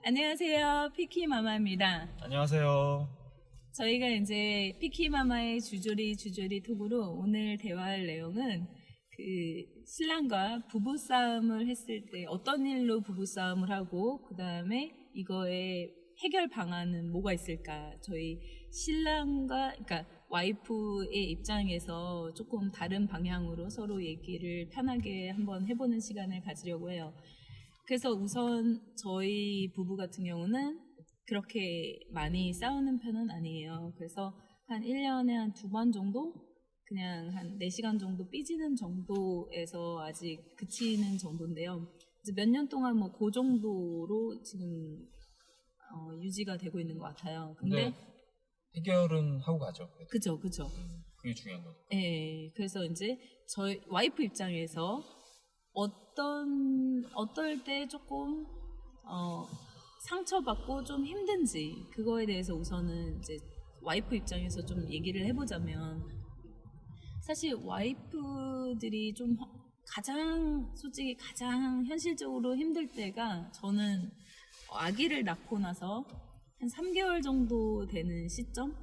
안녕하세요. 피키마마입니다. 안녕하세요. 저희가 이제 피키마마의 주저리 톡으로 오늘 대화할 내용은 그 신랑과 부부싸움을 했을 때 어떤 일로 부부싸움을 하고 그 다음에 이거의 해결 방안은 뭐가 있을까? 저희 신랑과 그러니까 와이프의 입장에서 조금 다른 방향으로 서로 얘기를 편하게 한번 해보는 시간을 가지려고 해요. 그래서 우선 저희 부부 같은 경우는 그렇게 많이 싸우는 편은 아니에요. 그래서 한 1년에 한 2번 정도? 그냥 한 4시간 정도 삐지는 정도에서 아직 그치는 정도인데요. 이제 몇 년 동안 뭐 그 정도로 지금 유지가 되고 있는 것 같아요. 근데 해결은 하고 가죠. 그죠. 그게 중요한 거죠. 예, 그래서 이제 저희 와이프 입장에서 어떨 때 조금 상처받고 좀 힘든지 그거에 대해서 우선은 이제 와이프 입장에서 좀 얘기를 해보자면 사실 와이프들이 좀 솔직히 가장 현실적으로 힘들 때가 저는 아기를 낳고 나서 한 3개월 정도 되는 시점?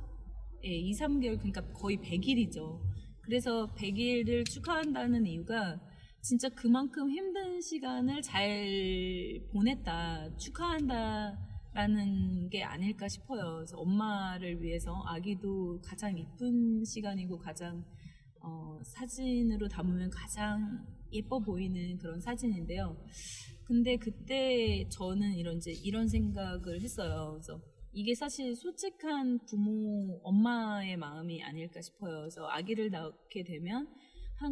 예, 2, 3개월 그러니까 거의 100일이죠. 그래서 100일을 축하한다는 이유가 진짜 그만큼 힘든 시간을 잘 보냈다, 축하한다라는 게 아닐까 싶어요. 그래서 엄마를 위해서 아기도 가장 이쁜 시간이고 가장 사진으로 담으면 가장 예뻐 보이는 그런 사진인데요. 근데 그때 저는 이런 생각을 했어요. 그래서 이게 사실 솔직한 부모, 엄마의 마음이 아닐까 싶어요. 그래서 아기를 낳게 되면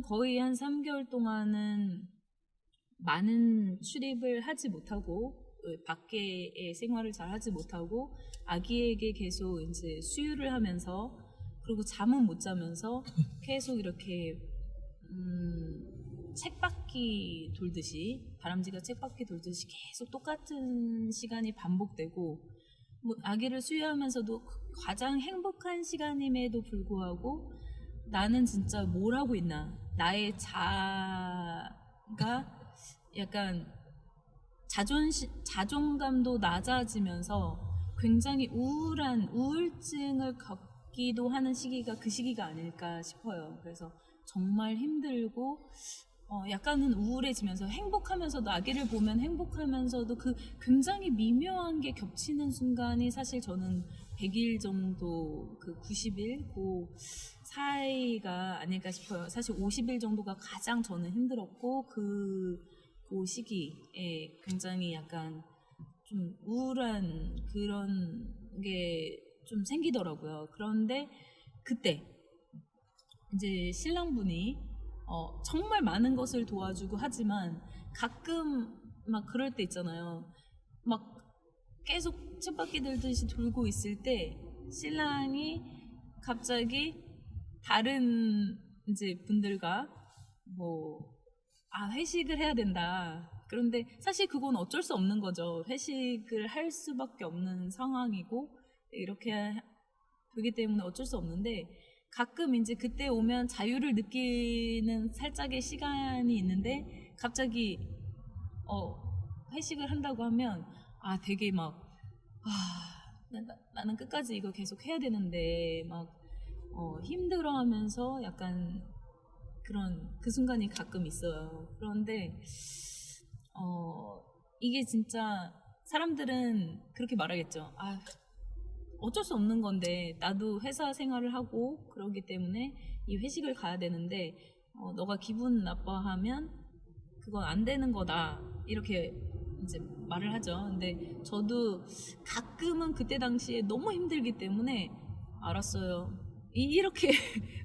거의 한 3개월 동안은 많은 출입을 하지 못하고 밖의 생활을 잘 하지 못하고 아기에게 계속 이제 수유를 하면서 그리고 잠은 못 자면서 계속 이렇게 쳇바퀴 돌듯이 다람쥐가 쳇바퀴 돌듯이 계속 똑같은 시간이 반복되고 뭐 아기를 수유하면서도 가장 행복한 시간임에도 불구하고 나는 진짜 뭘 하고 있나 나의 자아가 약간 자존감도 낮아지면서 굉장히 우울증을 겪기도 하는 시기가 그 시기가 아닐까 싶어요. 그래서 정말 힘들고 약간은 우울해지면서 행복하면서도 아기를 보면 행복하면서도 그 굉장히 미묘한 게 겹치는 순간이 사실 저는 100일 정도 그 90일 그 사이가 아닐까 싶어요. 사실 50일 정도가 가장 저는 힘들었고 그 시기에 굉장히 약간 좀 우울한 그런 게 좀 생기더라고요. 그런데 그때 이제 신랑분이 정말 많은 것을 도와주고 하지만 가끔 막 그럴 때 있잖아요. 막 계속 쳇바퀴 들듯이 돌고 있을 때 신랑이 갑자기 다른 이제 분들과 회식을 해야 된다. 그런데 사실 그건 어쩔 수 없는 거죠. 회식을 할 수밖에 없는 상황이고 이렇게 되기 때문에 어쩔 수 없는데 가끔 이제 그때 오면 자유를 느끼는 살짝의 시간이 있는데 갑자기 회식을 한다고 하면 되게 나는 끝까지 이거 계속 해야 되는데 힘들어하면서 약간 그런 그 순간이 가끔 있어요. 그런데 이게 진짜 사람들은 그렇게 말하겠죠. 어쩔 수 없는 건데 나도 회사 생활을 하고 그러기 때문에 이 회식을 가야 되는데 너가 기분 나빠하면 그건 안 되는 거다 이렇게 이제 말을 하죠. 근데 저도 가끔은 그때 당시에 너무 힘들기 때문에 알았어요. 이렇게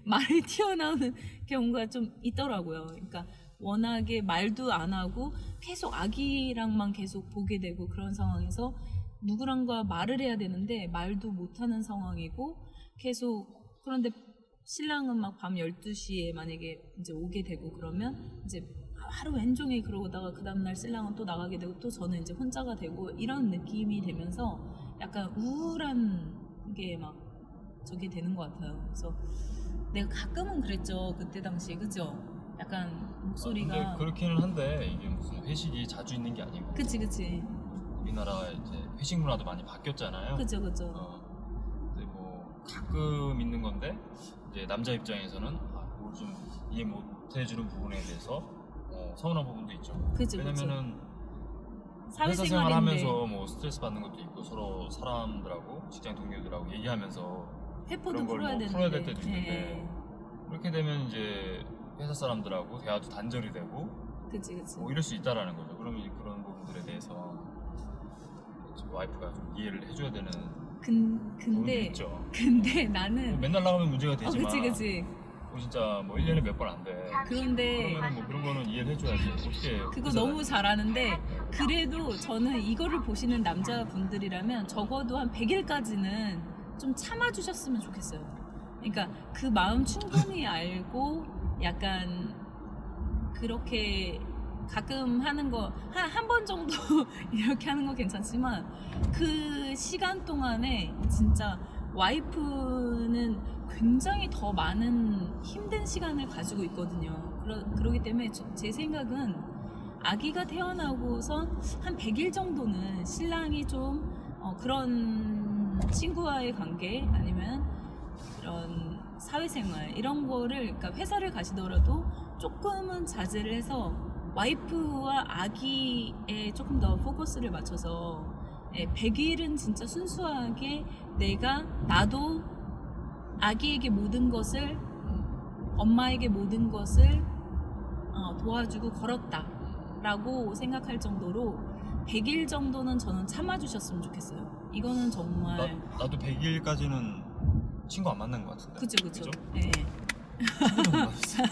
말이 튀어나오는 경우가 좀 있더라고요. 그러니까 워낙에 말도 안 하고 계속 아기랑만 계속 보게 되고 그런 상황에서 누구랑가 말을 해야 되는데 말도 못하는 상황이고 계속 그런데 신랑은 막 밤 12시에 만약에 이제 오게 되고 그러면 이제 하루 왼종일 그러다가 그 다음날 신랑은 또 나가게 되고 또 저는 이제 혼자가 되고 이런 느낌이 되면서 약간 우울한 게 막 저게 되는 것 같아요. 그래서 내가 가끔은 그랬죠. 그때 당시에 그죠? 약간 목소리가 근데 그렇기는 한데 이게 무슨 회식이 자주 있는 게 아니고 그치 이게 우리나라 이제 회식 문화도 많이 바뀌었잖아요. 그죠. 근데 뭐 가끔 있는 건데 이제 남자 입장에서는 뭘 좀 이해 못 해주는 부분에 대해서 서운한 부분도 있죠. 그죠. 왜냐면은 회사 사회생활인데 생활하면서 뭐 스트레스 받는 것도 있고 서로 사람들하고 직장 동료들하고 얘기하면서 회포도 그런 걸 풀어야 뭐 되는데 풀어야 될 때도 예. 있는데 그렇게 되면 이제 회사 사람들하고 대화도 단절이 되고 그치. 뭐 이럴 수 있다라는 거죠. 그러면 이제 그런 부분들에 대해서 와이프가 좀 이해를 해줘야 되는 부분도 근데 있죠. 나는 맨날 나가면 문제가 되지만 그치. 뭐 진짜 뭐 1년에 몇 번 안 돼. 그런데 그러면 뭐 그런 거는 이해를 해줘야지. 어떻게 그거 회사 너무 잘하는데 그래도 저는 이거를 보시는 남자분들이라면 적어도 한 100일까지는 좀 참아주셨으면 좋겠어요. 그러니까 그 마음 충분히 알고 약간 그렇게 가끔 하는 거 한 번 정도 이렇게 하는 거 괜찮지만 그 시간 동안에 진짜 와이프는 굉장히 더 많은 힘든 시간을 가지고 있거든요. 그러기 때문에 제 생각은 아기가 태어나고선 한 100일 정도는 신랑이 좀 그런 친구와의 관계 아니면 이런 사회생활 이런 거를 그러니까 회사를 가시더라도 조금은 자제를 해서 와이프와 아기에 조금 더 포커스를 맞춰서 100일은 진짜 순수하게 나도 아기에게 모든 것을 엄마에게 모든 것을 도와주고 걸었다 라고 생각할 정도로 100일 정도는 저는 참아주셨으면 좋겠어요. 이거는 정말 나도 100일까지는 친구 안 만난 것 같은데. 그쵸? 그죠? 예. 친구도 못 만났어.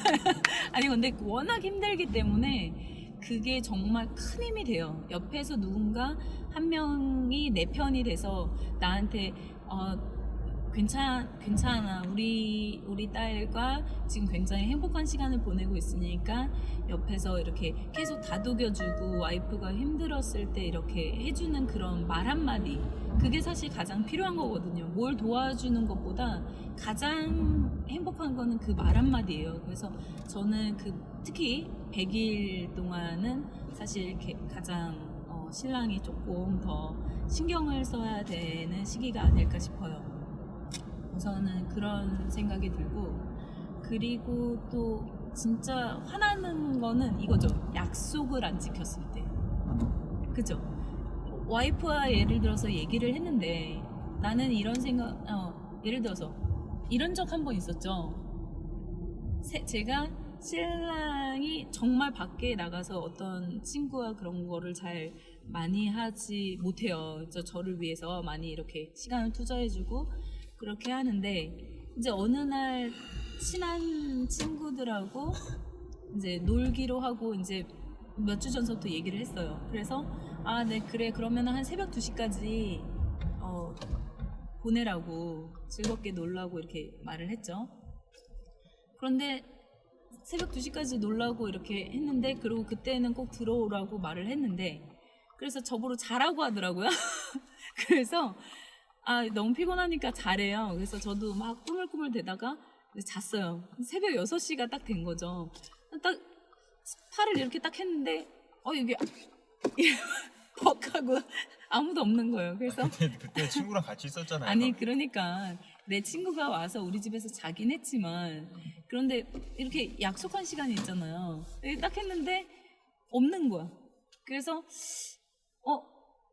아니 근데 워낙 힘들기 때문에 그게 정말 큰 힘이 돼요. 옆에서 누군가 한 명이 내 편이 돼서 나한테 괜찮아. 우리 딸과 지금 굉장히 행복한 시간을 보내고 있으니까 옆에서 이렇게 계속 다독여주고 와이프가 힘들었을 때 이렇게 해주는 그런 말 한마디. 그게 사실 가장 필요한 거거든요. 뭘 도와주는 것보다 가장 행복한 거는 그 말 한마디예요. 그래서 저는 특히 100일 동안은 사실 가장 신랑이 조금 더 신경을 써야 되는 시기가 아닐까 싶어요. 우선은 그런 생각이 들고 그리고 또 진짜 화나는 거는 이거죠. 약속을 안 지켰을 때. 그죠? 와이프와 예를 들어서 얘기를 했는데 나는 이런 생각 예를 들어서 이런 적 한 번 있었죠. 제가 신랑이 정말 밖에 나가서 어떤 친구와 그런 거를 잘 많이 하지 못해요. 저를 위해서 많이 이렇게 시간을 투자해주고 그렇게 하는데 이제 어느 날 친한 친구들하고 이제 놀기로 하고 이제 몇 주 전서부터 얘기를 했어요. 그래서 네 그래 그러면 한 새벽 2시까지 보내라고 즐겁게 놀라고 이렇게 말을 했죠. 그런데 새벽 2시까지 놀라고 이렇게 했는데 그리고 그때는 꼭 들어오라고 말을 했는데 그래서 저보고 자라고 하더라고요. 그래서 너무 피곤하니까 자래요. 그래서 저도 막 꾸물꾸물 대다가 잤어요. 새벽 6시가 딱 된 거죠. 딱 팔을 이렇게 딱 했는데 이게 벅 하고 아무도 없는 거예요. 그래서 그때 친구랑 같이 있었잖아요. 아니 그러니까 내 친구가 와서 우리 집에서 자긴 했지만 그런데 이렇게 약속한 시간이 있잖아요. 딱 했는데 없는 거야. 그래서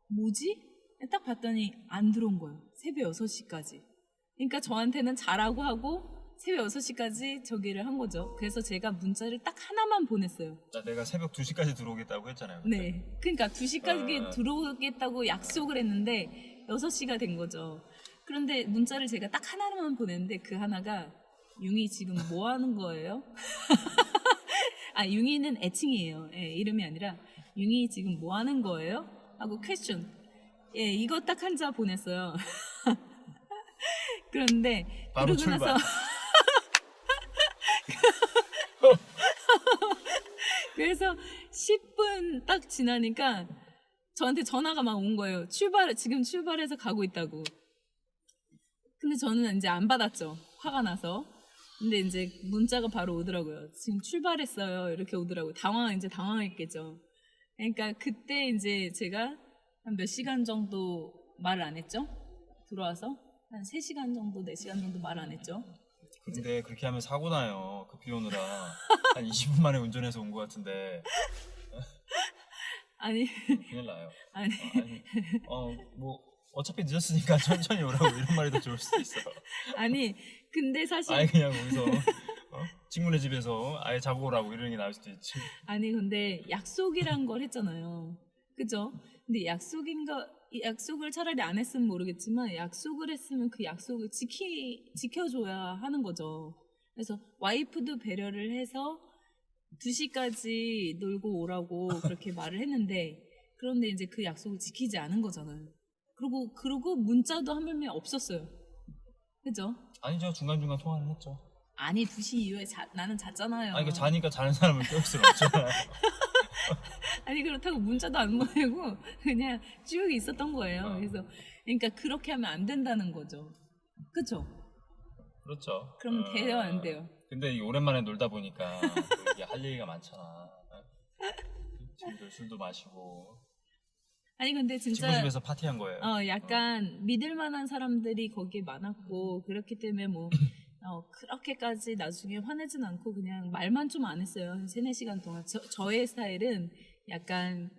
뭐지? 딱 봤더니 안 들어온 거예요. 새벽 6시까지. 그러니까 저한테는 자라고 하고 새벽 6시까지 저기를 한 거죠. 그래서 제가 문자를 딱 하나만 보냈어요. 내가 새벽 2시까지 들어오겠다고 했잖아요. 그때. 네. 그러니까 2시까지 들어오겠다고 약속을 했는데 6시가 된 거죠. 그런데 문자를 제가 딱 하나만 보냈는데 그 하나가 융이 지금 뭐 하는 거예요? 융이는 애칭이에요. 이름이 아니라 융이 지금 뭐 하는 거예요? 하고 퀘스천. 이거 딱 한 자 보냈어요. 그런데 바로 그러고 출발. 나서 그래서 10분 딱 지나니까 저한테 전화가 막 온 거예요. 지금 출발해서 가고 있다고. 근데 저는 이제 안 받았죠. 화가 나서. 근데 이제 문자가 바로 오더라고요. 지금 출발했어요. 이렇게 오더라고요. 당황했겠죠. 그러니까 그때 이제 제가 한 몇 시간 정도 말을 안 했죠? 들어와서 한 3시간 정도, 4시간 정도 말 안 했죠? 근데 그렇게 하면 사고 나요. 급히 오느라 한 20분 만에 운전해서 온 것 같은데 아니, 큰일 나요. 아니, 뭐 어차피 늦었으니까 천천히 오라고 이런 말이 더 좋을 수도 있어. 아니, 근데 사실, 아예 그냥 거기서 친구네 집에서 아예 자고 오라고 이러는 게 나을 수도 있지. 아니, 근데 약속이란 걸 했잖아요. 그죠? 근데 약속을 차라리 안 했으면 모르겠지만, 약속을 했으면 그 약속을 지켜줘야 하는 거죠. 그래서 와이프도 배려를 해서 2시까지 놀고 오라고 그렇게 말을 했는데, 그런데 이제 그 약속을 지키지 않은 거잖아요. 그리고 문자도 한 번에 없었어요. 그죠? 아니죠. 중간중간 통화를 했죠. 아니, 2시 이후에 나는 잤잖아요. 아니, 자니까 자는 사람을 깨울 수는 없잖아요. 아니, 그렇다고 문자도 안 보내고 그냥 쭉 있었던 거예요. 어. 그래서 그러니까 그렇게 하면 안 된다는 거죠. 그쵸? 그렇죠. 그러면 돼요, 안 돼요? 근데 이게 오랜만에 놀다 보니까 또 이게 할 얘기가 많잖아. 친구들 술도 마시고 아니, 근데 친구 진짜 집에서 파티한 거예요. 약간 믿을 만한 사람들이 거기에 많았고, 그렇기 때문에 뭐 그렇게까지 나중에 화내진 않고 그냥 말만 좀 안 했어요. 한 3-4시간 동안. 저의 스타일은 약간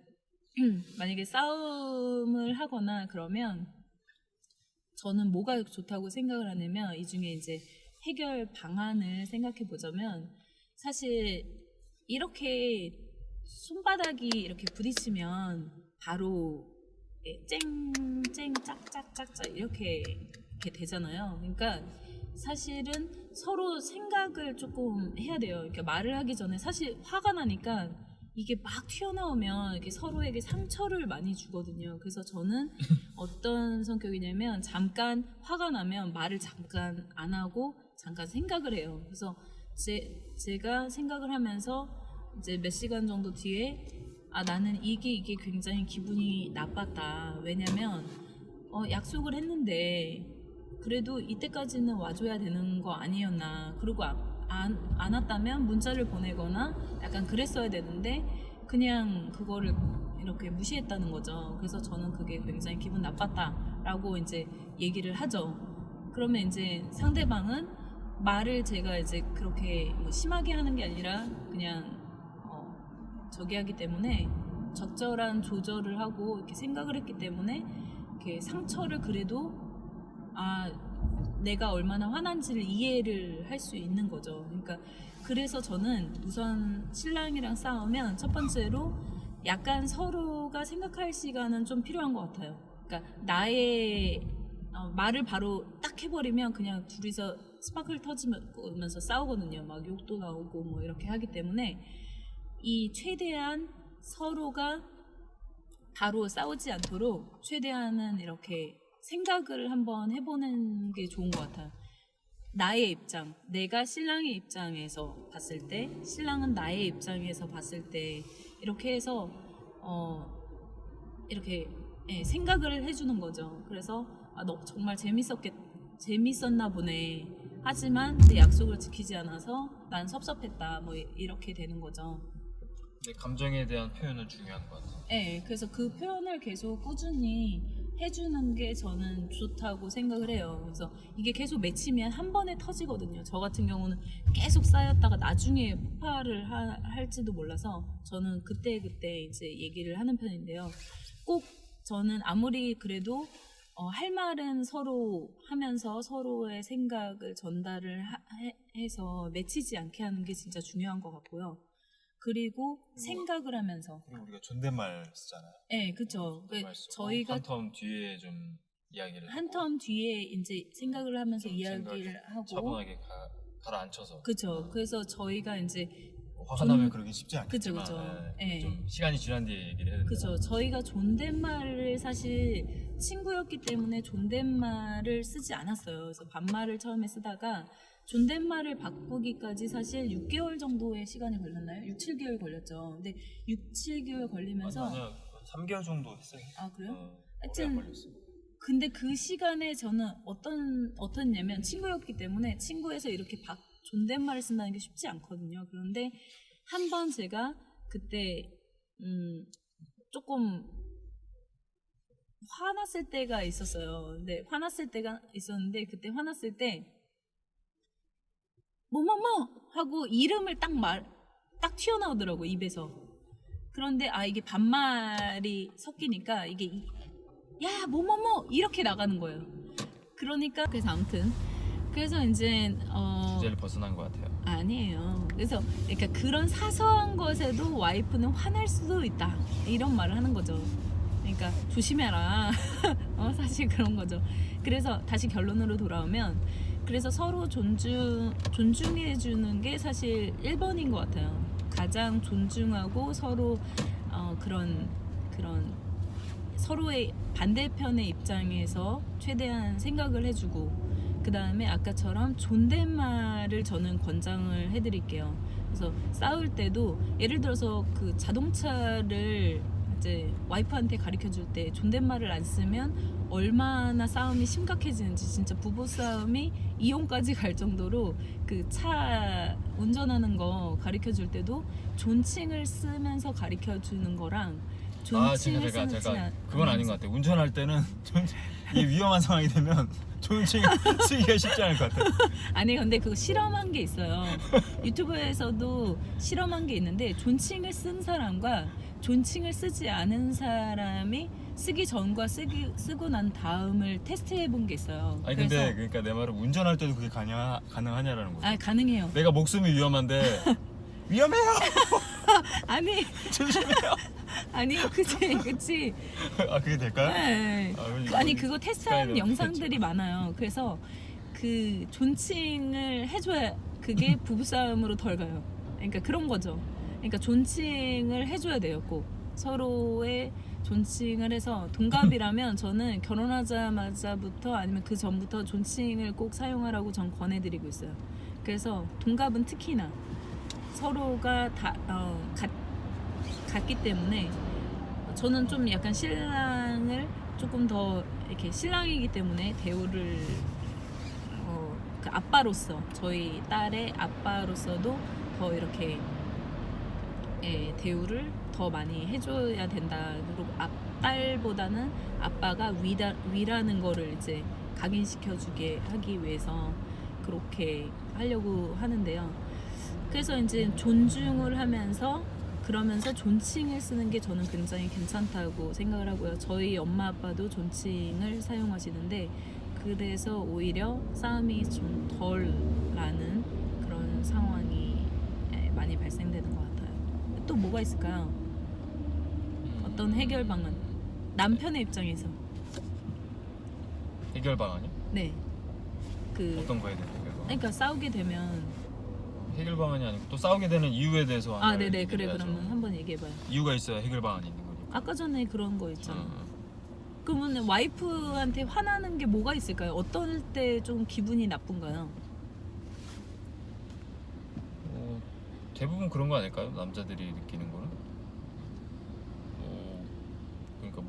만약에 싸움을 하거나 그러면 저는 뭐가 좋다고 생각을 하냐면, 이 중에 이제 해결 방안을 생각해 보자면, 사실 이렇게 손바닥이 이렇게 부딪히면 바로 쨍쨍 짝짝짝짝 이렇게 되잖아요. 그러니까 사실은 서로 생각을 조금 해야 돼요. 그러니까 말을 하기 전에, 사실 화가 나니까 이게 막 튀어나오면 이렇게 서로에게 상처를 많이 주거든요. 그래서 저는 어떤 성격이냐면, 잠깐 화가 나면 말을 잠깐 안 하고 잠깐 생각을 해요. 그래서 제가 생각을 하면서 이제 몇 시간 정도 뒤에 나는 이게 굉장히 기분이 나빴다. 왜냐면 약속을 했는데 그래도 이때까지는 와줘야 되는 거 아니었나. 그리고 안 왔다면 문자를 보내거나 약간 그랬어야 되는데 그냥 그거를 이렇게 무시했다는 거죠. 그래서 저는 그게 굉장히 기분 나빴다라고 이제 얘기를 하죠. 그러면 이제 상대방은 말을 제가 이제 그렇게 뭐 심하게 하는 게 아니라 그냥 저기 하기 때문에 적절한 조절을 하고 이렇게 생각을 했기 때문에 이렇게 상처를 그래도 내가 얼마나 화난지를 이해를 할 수 있는 거죠. 그러니까 그래서 저는 우선 신랑이랑 싸우면 첫 번째로 약간 서로가 생각할 시간은 좀 필요한 것 같아요. 그러니까 나의 말을 바로 딱 해버리면 그냥 둘이서 스파클 터지면서 싸우거든요. 막 욕도 나오고 뭐 이렇게 하기 때문에 이 최대한 서로가 바로 싸우지 않도록 최대한은 이렇게 생각을 한번 해보는 게 좋은 것 같아요. 나의 입장, 내가 신랑의 입장에서 봤을 때, 신랑은 나의 입장에서 봤을 때 이렇게 해서 이렇게 생각을 해주는 거죠. 그래서 너 정말 재밌었나 보네. 하지만 내 약속을 지키지 않아서 난 섭섭했다. 뭐 이렇게 되는 거죠. 근데 감정에 대한 표현은 중요한 것 같아요. 네, 그래서 그 표현을 계속 꾸준히 해주는 게 저는 좋다고 생각을 해요. 그래서 이게 계속 맺히면 한 번에 터지거든요. 저 같은 경우는 계속 쌓였다가 나중에 폭발을 할지도 몰라서 저는 그때 이제 얘기를 하는 편인데요. 꼭 저는 아무리 그래도 할 말은 서로 하면서 서로의 생각을 전달을 해서 맺히지 않게 하는 게 진짜 중요한 것 같고요. 그리고 생각을 하면서. 그리고 우리가 존댓말 쓰잖아요. 네, 그렇죠. 저희가 한 텀 뒤에 좀 이야기를 한 텀 뒤에 이제 생각을 하면서 이야기를 하고 차분하게 가라앉혀서. 그렇죠. 그래서 저희가 이제 화가 나면 그러기 쉽지 않겠지만 그쵸. 좀 시간이 지난 뒤에 얘기를 해야 돼요. 그렇죠. 저희가 존댓말을 사실 친구였기 때문에 존댓말을 쓰지 않았어요. 그래서 반말을 처음에 쓰다가 존댓말을 바꾸기까지 사실 6개월 정도의 시간이 걸렸나요? 6-7개월 걸렸죠. 근데 6-7개월 걸리면서 아니요. 3개월 정도 했어요. 아, 그래요? 하여튼 하여튼 근데 그 시간에 저는 어떻냐면 친구였기 때문에 친구에서 이렇게 존댓말을 쓴다는 게 쉽지 않거든요. 그런데 한번 제가 그때 조금 화났을 때가 있었어요. 근데 화났을 때가 있었는데 그때 화났을 때 뭐뭐뭐 하고 이름을 딱 튀어나오더라고 입에서. 그런데 이게 반말이 섞이니까 이게 야 뭐뭐뭐 이렇게 나가는 거예요. 그러니까 그래서 아무튼 그래서 이제 주제를 벗어난 것 같아요. 아니에요. 그래서 그러니까 그런 사소한 것에도 와이프는 화날 수도 있다 이런 말을 하는 거죠. 그러니까 조심해라. 사실 그런 거죠. 그래서 다시 결론으로 돌아오면 그래서 서로 존중해 주는 게 사실 1번인 것 같아요. 가장 존중하고 서로 그런 서로의 반대편의 입장에서 최대한 생각을 해주고 그 다음에 아까처럼 존댓말을 저는 권장을 해드릴게요. 그래서 싸울 때도 예를 들어서 그 자동차를 이제 와이프한테 가르쳐 줄 때 존댓말을 안 쓰면 얼마나 싸움이 심각해지는지 진짜 부부 싸움이 이혼까지 갈 정도로 그 차 운전하는 거 가르쳐 줄 때도 존칭을 쓰면서 가르쳐 주는 거랑 존칭을 제가 그건 아닌 것 같아요. 운전할 때는 이게 위험한 상황이 되면 존칭 쓰기가 쉽지 않을 것 같아요. 아니 근데 그거 실험한 게 있어요. 유튜브에서도 실험한 게 있는데 존칭을 쓴 사람과 존칭을 쓰지 않은 사람이 쓰기 전과 쓰고 난 다음을 테스트해 본 게 있어요. 아니 근데 그러니까 내 말은 운전할 때도 그게 가능하냐라는 거죠. 가능해요. 내가 목숨이 위험한데 위험해요. 아니 조심해요. 아니 그치. 그게 될까요? 네. 아니 그거 테스트한 습관이 영상들이 많아요. 그래서 그 존칭을 해줘야 그게 부부싸움으로 덜 가요. 그러니까 그런 거죠. 그러니까 존칭을 해줘야 돼요. 꼭 서로의 존칭을 해서 동갑이라면 저는 결혼하자마자부터 아니면 그 전부터 존칭을 꼭 사용하라고 전 권해드리고 있어요. 그래서 동갑은 특히나 서로가 다 같기 때문에 저는 좀 약간 신랑을 조금 더 이렇게 신랑이기 때문에 대우를 그 아빠로서 저희 딸의 아빠로서도 더 이렇게 대우를 더 많이 해줘야 된다. 그리고 딸보다는 아빠가 위라는 거를 이제 각인시켜주게 하기 위해서 그렇게 하려고 하는데요. 그래서 이제 존중을 하면서 그러면서 존칭을 쓰는 게 저는 굉장히 괜찮다고 생각을 하고요. 저희 엄마 아빠도 존칭을 사용하시는데 그래서 오히려 싸움이 좀 덜 나는 그런 상황이 많이 발생되는 것 같아요. 또 뭐가 있을까요? 어떤 해결 방안? 남편의 입장에서. 해결 방안이요? 네. 어떤 거에 대한 해결 방안? 그러니까 싸우게 되면 해결 방안이 아니고 또 싸우게 되는 이유에 대해서 네네 그래 그러면 한번 얘기해봐요. 이유가 있어야 해결 방안이 있는 거니까. 아까 전에 그런 거 있잖아. 그러면 와이프한테 화나는 게 뭐가 있을까요? 어떨 때 좀 기분이 나쁜가요? 대부분 그런 거 아닐까요? 남자들이 느끼는 거는. 그러니까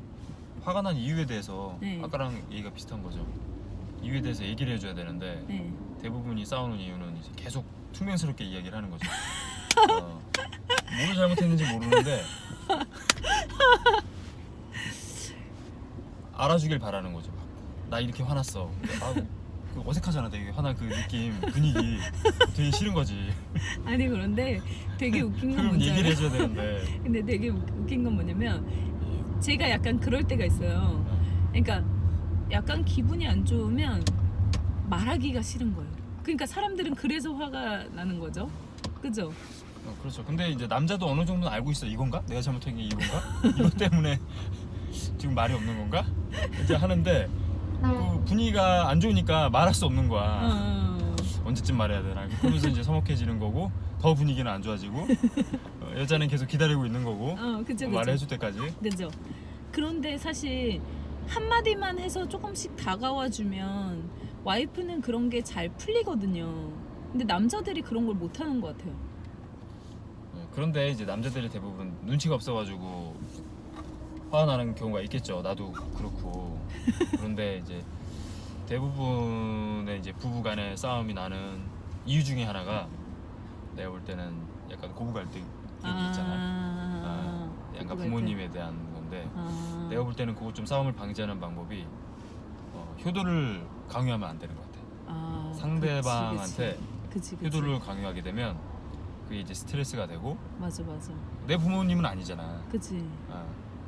화가 난 이유에 대해서 네. 아까랑 얘기가 비슷한 거죠. 이유에 대해서 얘기를 해줘야 되는데 네. 대부분이 싸우는 이유는 이제 계속 투명스럽게 이야기를 하는 거죠. 뭘 잘못했는지 모르는데 알아주길 바라는 거죠. 나 이렇게 화났어. 근데 그 어색하잖아. 되게 화난 그 느낌, 분위기 되게 싫은 거지. 아니 그런데 되게 웃긴 건 그럼 뭔지 얘기를 알아요? 해줘야 되는데. 근데 되게 웃긴 건 뭐냐면 제가 약간 그럴 때가 있어요. 그러니까 약간 기분이 안 좋으면 말하기가 싫은 거예요. 그러니까 사람들은 그래서 화가 나는 거죠. 그죠? 그렇죠. 근데 이제 남자도 어느 정도는 알고 있어. 이건가? 내가 잘못한 게 이건가? 이것 때문에 지금 말이 없는 건가? 이제 하는데 그 분위기가 안 좋으니까 말할 수 없는 거야. 언제쯤 말해야 되나? 그러면서 이제 서먹해지는 거고 더 분위기는 안 좋아지고 여자는 계속 기다리고 있는 거고 그쵸. 말을 해줄 때까지. 그죠. 그런데 사실 한마디만 해서 조금씩 다가와주면 와이프는 그런 게 잘 풀리거든요. 근데 남자들이 그런 걸 못하는 것 같아요. 그런데 이제 남자들이 대부분 눈치가 없어가지고 화가 나는 경우가 있겠죠. 나도 그렇고. 그런데 이제 대부분의 이제 부부간의 싸움이 나는 이유 중에 하나가 내가 볼 때는 약간 고부 갈등이 있잖아. 약간 부모님에 대한 건데 있는데 아, 내가 볼 때는 그거 좀 싸움을 방지하는 방법이 효도를 강요하면 안 되는 것 같아. 아, 상대방한테 그치. 효도를 강요하게 되면 그게 이제 스트레스가 되고 맞아. 내 부모님은 아니잖아. 그치.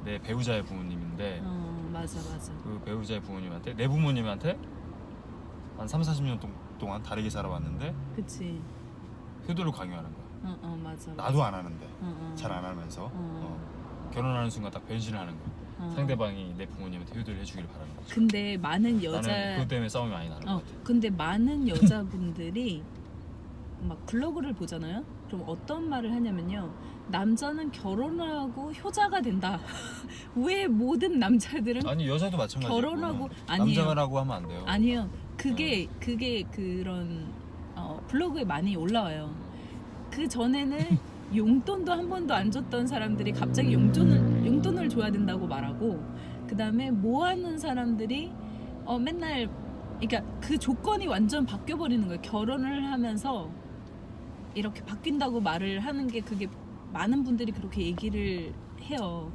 내 배우자의 부모님인데 맞아. 그 배우자의 부모님한테 내 부모님한테 한 30-40년 동안 다르게 살아왔는데 그치. 효도를 강요하는 거야. 맞아. 나도 안 하는데 어. 잘 안 하면서 결혼하는 순간 딱 변신을 하는 거야. 상대방이 내 부모님한테 효도를 해주기를 바라는 거지. 근데 많은 나는 여자 그것 때문에 싸움이 많이 나는 것 같아. 근데 많은 여자분들이 막 블로그를 보잖아요. 그럼 어떤 말을 하냐면요. 남자는 결혼하고 효자가 된다. 왜 모든 남자들은 아니 여자도 마찬가지고 결혼하고 아니에요. 남자라고 하면 안 돼요. 아니에요. 그게 그런 블로그에 많이 올라와요. 그 전에는 용돈도 한 번도 안 줬던 사람들이 갑자기 용돈을 줘야 된다고 말하고, 그 다음에 뭐 하는 사람들이 맨날, 그러니까 그 조건이 완전 바뀌어 버리는 거예요. 결혼을 하면서 이렇게 바뀐다고 말을 하는 게, 그게 많은 분들이 그렇게 얘기를 해요.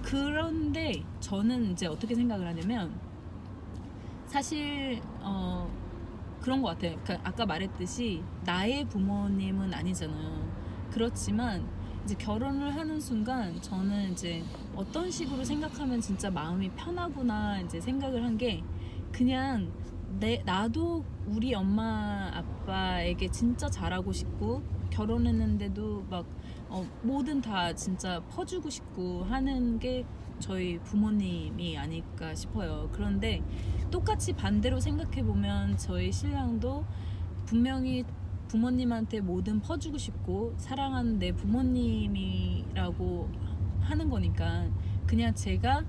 그런데 저는 이제 어떻게 생각을 하냐면, 사실 그런 것 같아요. 그러니까 아까 말했듯이 나의 부모님은 아니잖아요. 그렇지만 이제 결혼을 하는 순간 저는 이제 어떤 식으로 생각하면 진짜 마음이 편하구나 이제 생각을 한 게, 그냥 나도 우리 엄마 아빠에게 진짜 잘하고 싶고, 결혼했는데도 막 뭐든 다 진짜 퍼주고 싶고 하는 게 저희 부모님이 아닐까 싶어요. 그런데 똑같이 반대로 생각해보면 저희 신랑도 분명히 부모님한테 뭐든 퍼주고 싶고 사랑하는 내 부모님이라고 하는 거니까, 그냥 제가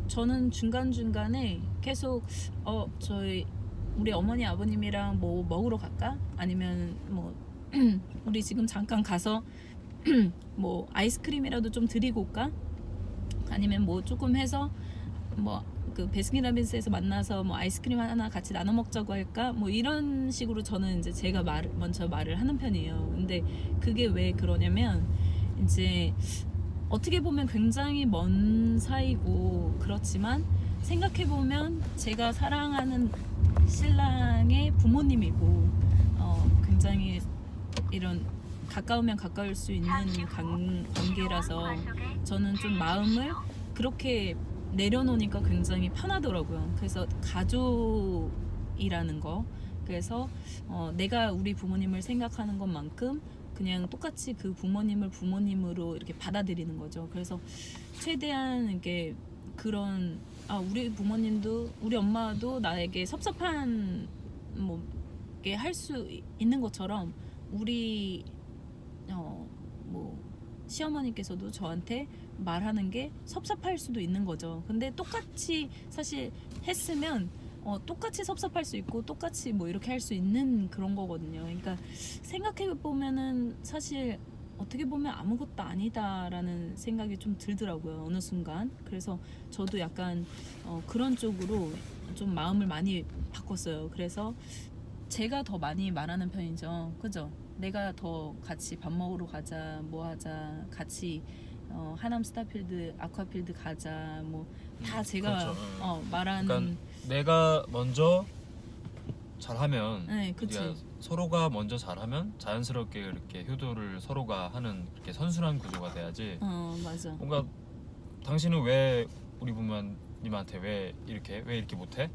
저는 중간중간에 계속 저희 우리 어머니 아버님이랑 뭐 먹으러 갈까? 아니면 뭐 우리 지금 잠깐 가서 뭐 아이스크림이라도 좀 드리고 올까? 아니면 뭐 조금 해서 뭐 그 베스킨라빈스에서 만나서 뭐 아이스크림 하나 같이 나눠 먹자고 할까? 뭐 이런 식으로 저는 이제 제가 먼저 말을 하는 편이에요. 근데 그게 왜 그러냐면, 이제 어떻게 보면 굉장히 먼 사이고 그렇지만 생각해보면 제가 사랑하는 신랑의 부모님이고 굉장히 이런 가까우면 가까울 수 있는 관계라서 저는 좀 마음을 그렇게 내려놓으니까 굉장히 편하더라고요. 그래서 가족이라는 거, 그래서 내가 우리 부모님을 생각하는 것만큼 그냥 똑같이 그 부모님을 부모님으로 이렇게 받아들이는 거죠. 그래서 최대한 이게 그런 우리 부모님도 우리 엄마도 나에게 섭섭한 뭐 게 할 수 있는 것처럼 우리 뭐 시어머니께서도 저한테 말하는 게 섭섭할 수도 있는 거죠. 근데 똑같이 사실 했으면 똑같이 섭섭할 수 있고 똑같이 뭐 이렇게 할 수 있는 그런 거거든요. 그러니까 생각해 보면은 사실 어떻게 보면 아무것도 아니다라는 생각이 좀 들더라고요, 어느 순간. 그래서 저도 약간 그런 쪽으로 좀 마음을 많이 바꿨어요. 그래서 제가 더 많이 말하는 편이죠. 그죠? 내가 더 같이 밥 먹으러 가자, 뭐 하자, 같이 하남 스타필드, 아쿠아필드 가자, 뭐 다 제가 그렇죠. 말하는. 그러니까 내가 먼저 잘하면, 네, 그치. 그러니까 서로가 먼저 잘하면 자연스럽게 이렇게 효도를 서로가 하는 그렇게 선순환 구조가 돼야지. 맞아. 뭔가 당신은 왜 우리 부모님한테 왜 이렇게 못해?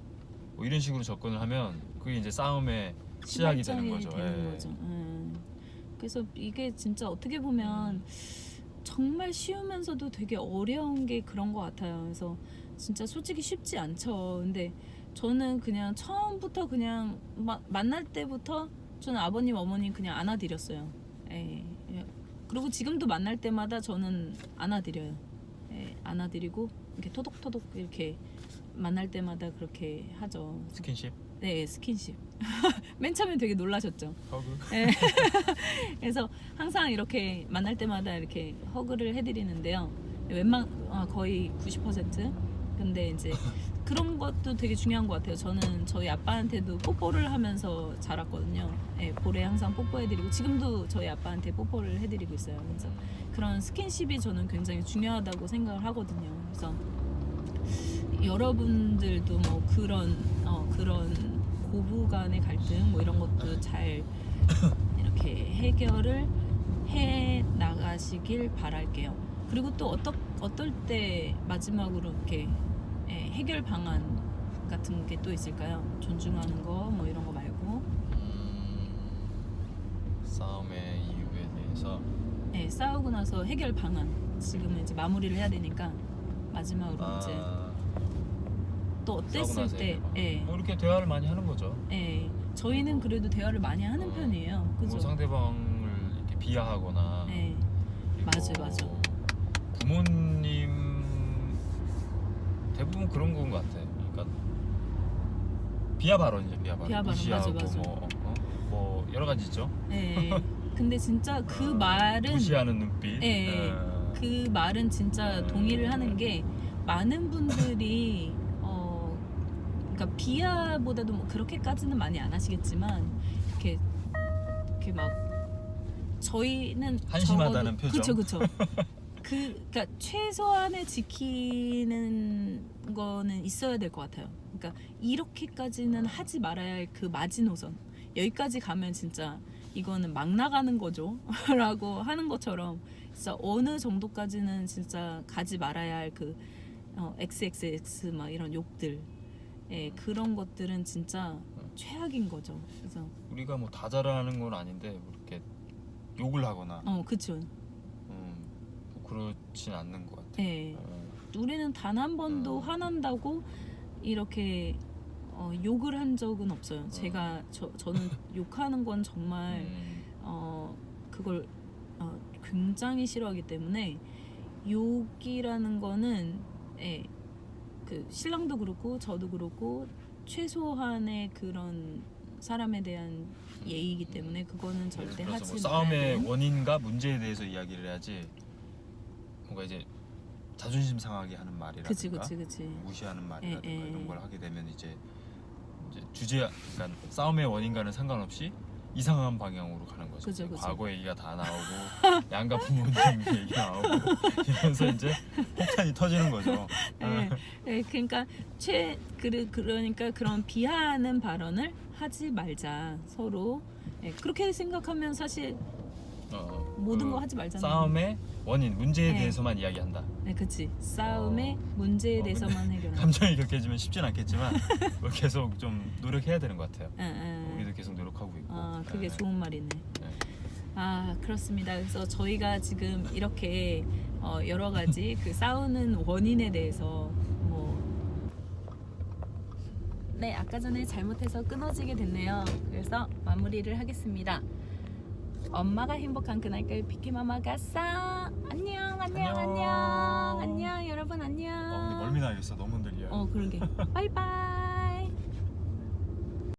뭐 이런 식으로 접근을 하면 그게 이제 싸움의 시작이 되는 거죠. 그래서 이게 진짜 어떻게 보면 정말 쉬우면서도 되게 어려운 게 그런 것 같아요. 그래서 진짜 솔직히 쉽지 않죠. 근데 저는 그냥 처음부터 그냥 만날 때부터 저는 아버님 어머님 그냥 안아드렸어요. 그리고 지금도 만날 때마다 저는 안아드려요. 안아드리고 이렇게 토독토독 이렇게 만날 때마다 그렇게 하죠. 스킨십? 네, 스킨십. 맨 처음에 되게 놀라셨죠. 허그? 네. 그래서 항상 이렇게 만날 때마다 이렇게 허그를 해드리는데요. 거의 90% 근데 이제 그런 것도 되게 중요한 것 같아요. 저는 저희 아빠한테도 뽀뽀를 하면서 자랐거든요. 예, 볼에 항상 뽀뽀해드리고 지금도 저희 아빠한테 뽀뽀를 해드리고 있어요. 그래서 그런 스킨십이 저는 굉장히 중요하다고 생각을 하거든요. 그래서 여러분들도 뭐 그런 고부간의 갈등 뭐 이런 것도 잘 이렇게 해결을 해 나가시길 바랄게요. 그리고 또 어떨 때 마지막으로 이렇게 해결 방안 같은 게 또 있을까요? 존중하는 거 뭐 이런 거 말고 싸움의 이유에 대해서 싸우고 나서 해결 방안 지금은 이제 마무리를 해야 되니까 마지막으로 이제 또 어땠을 때 뭐 이렇게 대화를 많이 하는 거죠. 저희는 그래도 대화를 많이 하는 편이에요. 그죠? 뭐 상대방을 이렇게 비하하거나 그리고 맞아요. 부모님 대부분 그런 건 것 같아요. 그러니까 비하 발언이죠. 비하 발언. 무시하고 맞아. 뭐 여러 가지 있죠. 근데 진짜 그 말은 무시하는 눈빛. 그 말은 진짜 동의를 하는 게 많은 분들이 그러니까 비하보다도 뭐 그렇게까지는 많이 안 하시겠지만 이렇게 막 저희는 한심하다는 표정. 그쵸. 그러니까 최소한의 지키는 거는 있어야 될 것 같아요. 그러니까 이렇게까지는 하지 말아야 할 그 마지노선 여기까지 가면 진짜 이거는 막 나가는 거죠 라고 하는 것처럼 진짜 어느 정도까지는 진짜 가지 말아야 할 그 XXX 막 이런 욕들 그런 것들은 진짜 최악인 거죠. 그래서 우리가 뭐 다 잘하는 건 아닌데 뭐 이렇게 욕을 하거나 그쵸. 뭐 그렇진 않는 것 같아요. 우리는 단 한 번도 화난다고 이렇게 욕을 한 적은 없어요. 저는 욕하는 건 정말 그걸 굉장히 싫어하기 때문에 욕이라는 거는 그 신랑도 그렇고 저도 그렇고 최소한의 그런 사람에 대한 예의이기 때문에 그거는 절대 하지 뭐 말아야 싸움의 되는 원인과 문제에 대해서 이야기를 해야지 뭔가 이제 자존심 상하게 하는 말이라든가 그치. 무시하는 말이라든가 이런 걸 하게 되면 이제 주제 그러니까 싸움의 원인과는 상관없이 이상한 방향으로 가는 거죠. 그죠. 과거 얘기가 다 나오고 양가 부모님 얘기 나오고 이러면서 이제 폭탄이 터지는 거죠. 그러니까 그러니까 그런 비하하는 발언을 하지 말자 서로. 그렇게 생각하면 사실 모든 거 하지 말잖아요. 싸움의 원인, 문제에 대해서만 이야기한다. 그치. 싸움의 문제에 대해서만 해결한다. 감정이 격해지면 쉽진 않겠지만 계속 좀 노력해야 되는 것 같아요. 우리도 계속 노력하고 있고. 그게 좋은 말이네. 그렇습니다. 그래서 저희가 지금 이렇게 여러 가지 그 싸우는 원인에 대해서 아까 전에 잘못해서 끊어지게 됐네요. 그래서 마무리를 하겠습니다. 엄마가 행복한 그날까지 피키마마가 싸. 안녕 여러분 안녕. 근데 멀미 나겠어. 너무 흔들려요. 그러게. 바이바이.